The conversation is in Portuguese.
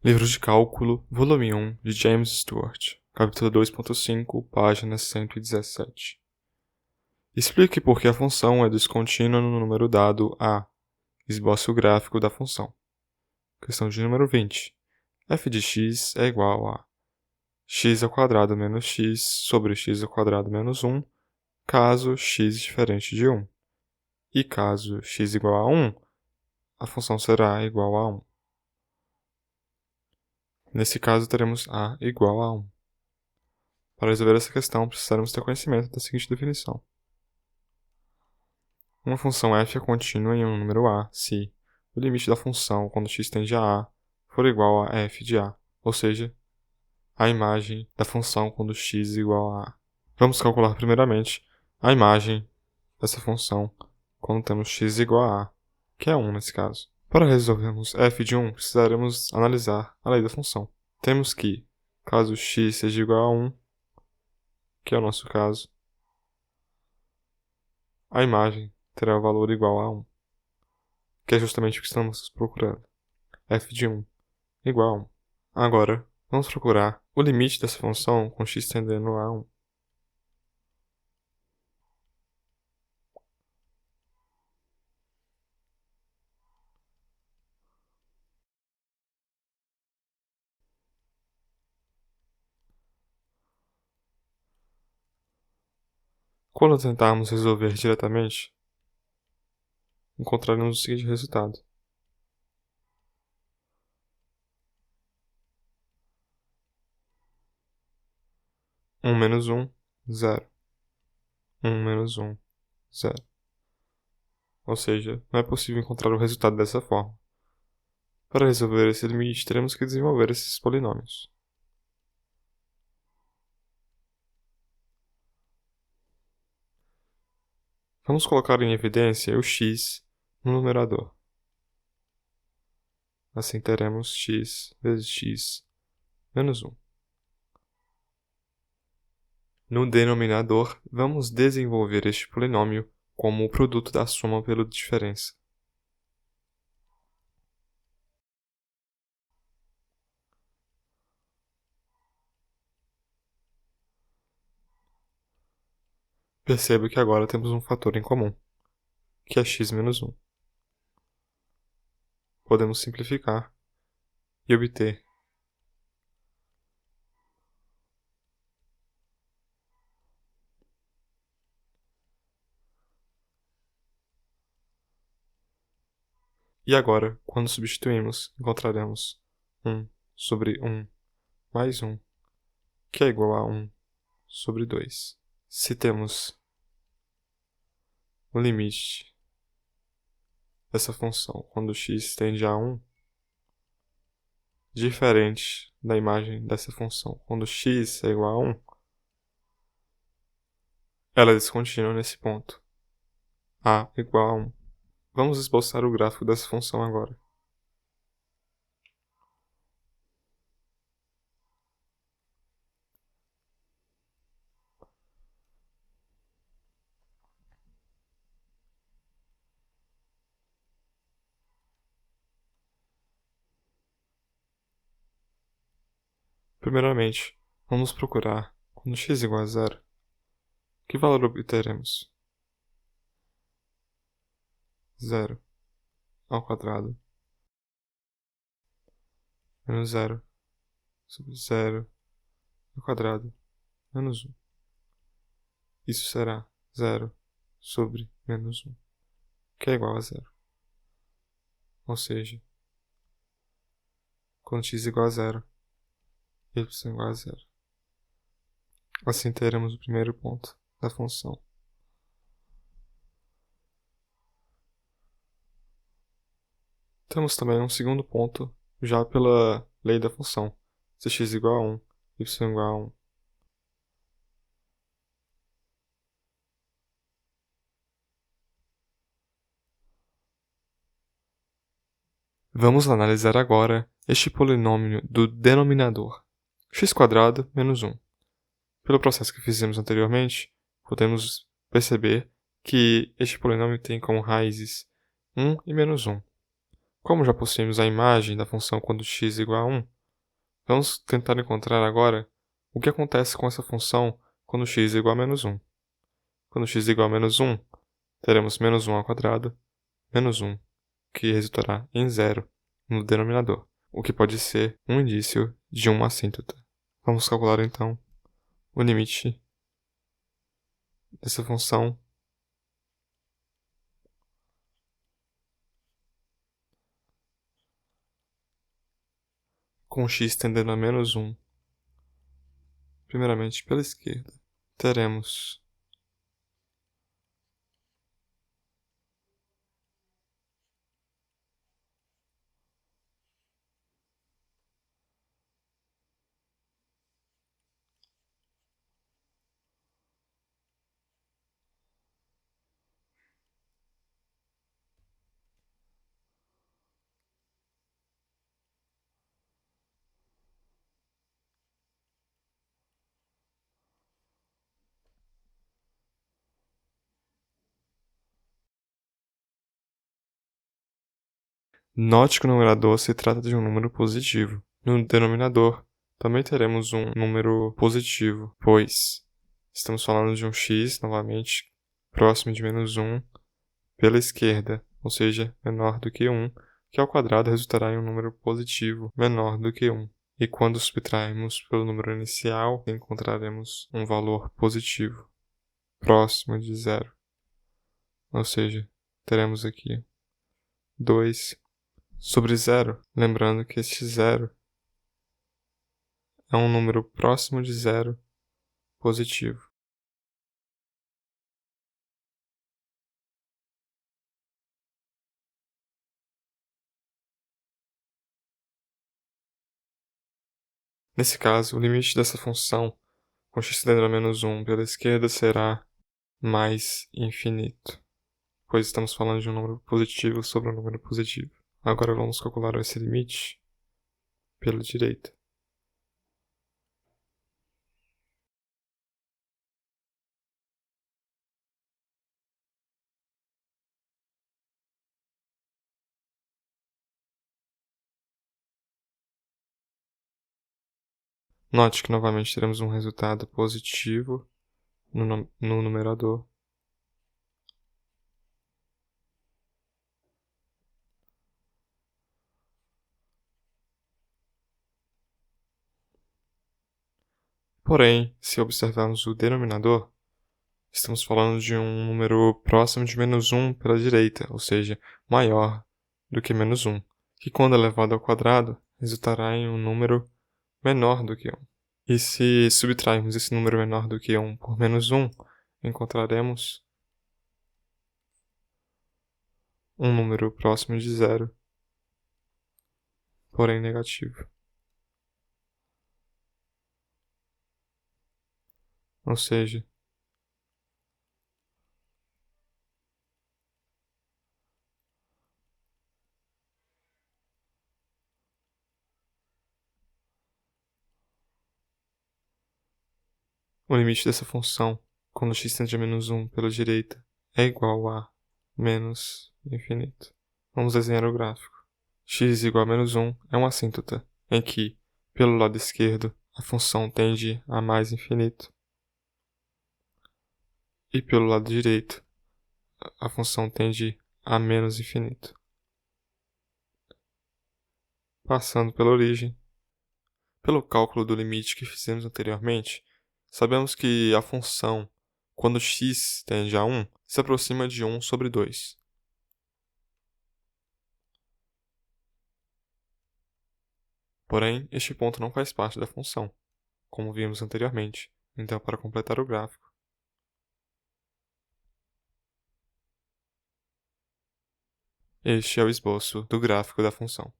Livro de Cálculo, volume 1, de James Stewart, capítulo 2.5, página 117. Explique por que a função é descontínua no número dado A. Esboce o gráfico da função. Questão de número 20. f de x é igual a x² menos x sobre x² menos 1, caso x diferente de 1. E caso x igual a 1, a função será igual a 1. Nesse caso, teremos A igual a 1. Para resolver essa questão, precisaremos ter conhecimento da seguinte definição. Uma função f é contínua em um número A se o limite da função quando x tende a for igual a f de A, ou seja, a imagem da função quando x é igual a A. Vamos calcular primeiramente a imagem dessa função quando temos x igual a A, que é 1 nesse caso. Para resolvermos f de 1, precisaremos analisar a lei da função. Temos que, caso x seja igual a 1, que é o nosso caso, a imagem terá o valor igual a 1, que é justamente o que estamos procurando. f de 1 igual a 1. Agora, vamos procurar o limite dessa função com x tendendo a 1. Quando tentarmos resolver diretamente, encontraremos o seguinte resultado. Menos 1, 0. 1 menos 1, 0. Ou seja, não é possível encontrar o resultado dessa forma. Para resolver esse limite, teremos que desenvolver esses polinômios. Vamos colocar em evidência o x no numerador. Assim teremos x vezes x menos 1. No denominador, vamos desenvolver este polinômio como o produto da soma pela diferença. Perceba que agora temos um fator em comum, que é x menos 1. Podemos simplificar e obter E agora, quando substituímos, encontraremos 1 sobre 1 mais 1, que é igual a 1 sobre 2. Se temos o limite dessa função quando x tende a 1, diferente da imagem dessa função quando x é igual a 1, ela é descontínua nesse ponto, a igual a 1. Vamos esboçar o gráfico dessa função agora. Primeiramente, vamos procurar quando x é igual a 0. Que valor obteremos? 0 ao quadrado menos 0 sobre 0 ao quadrado menos 1. Isso será 0 sobre menos 1, que é igual a 0. Ou seja, quando x é igual a 0, y é igual a 0. Assim teremos o primeiro ponto da função. Temos também um segundo ponto, já pela lei da função. Se x igual a 1, y igual a 1. Vamos analisar agora este polinômio do denominador, x² menos 1. Pelo processo que fizemos anteriormente, podemos perceber que este polinômio tem como raízes 1 e menos 1. Como já possuímos a imagem da função quando x é igual a 1, Vamos tentar encontrar agora o que acontece com essa função quando x é igual a menos 1. Quando x é igual a menos 1, teremos menos 1 ao quadrado, menos 1, que resultará em 0 no denominador, o que pode ser um indício de uma assíntota. Vamos calcular então o limite dessa função com x tendendo a menos 1, primeiramente pela esquerda. Teremos Note que o numerador se trata de um número positivo. No denominador, também teremos um número positivo, pois estamos falando de um x, novamente, próximo de menos 1, pela esquerda, ou seja, menor do que 1, que ao quadrado resultará em um número positivo menor do que 1. E quando subtrairmos pelo número inicial, encontraremos um valor positivo, próximo de 0. Ou seja, teremos aqui 2 sobre 0, lembrando que este 0 é um número próximo de 0 positivo. Nesse caso, o limite dessa função com x tendendo a menos 1 pela esquerda será mais infinito, pois estamos falando de um número positivo sobre um número positivo. Agora vamos calcular esse limite pela direita. Note que novamente teremos um resultado positivo no numerador. Porém, se observarmos o denominador, estamos falando de um número próximo de menos 1 pela direita, ou seja, maior do que menos 1, que quando elevado ao quadrado, resultará em um número menor do que 1. E se subtrairmos esse número menor do que 1 por menos 1, encontraremos um número próximo de 0, porém negativo. Ou seja, o limite dessa função, quando x tende a menos 1 pela direita, é igual a menos infinito. Vamos desenhar o gráfico. X igual a menos 1 é uma assíntota, em que, pelo lado esquerdo, a função tende a mais infinito, e pelo lado direito, a função tende a menos infinito. Passando pela origem, pelo cálculo do limite que fizemos anteriormente, sabemos que a função, quando x tende a 1, se aproxima de 1 sobre 2. Porém, este ponto não faz parte da função, como vimos anteriormente. Então, para completar o gráfico, este é o esboço do gráfico da função.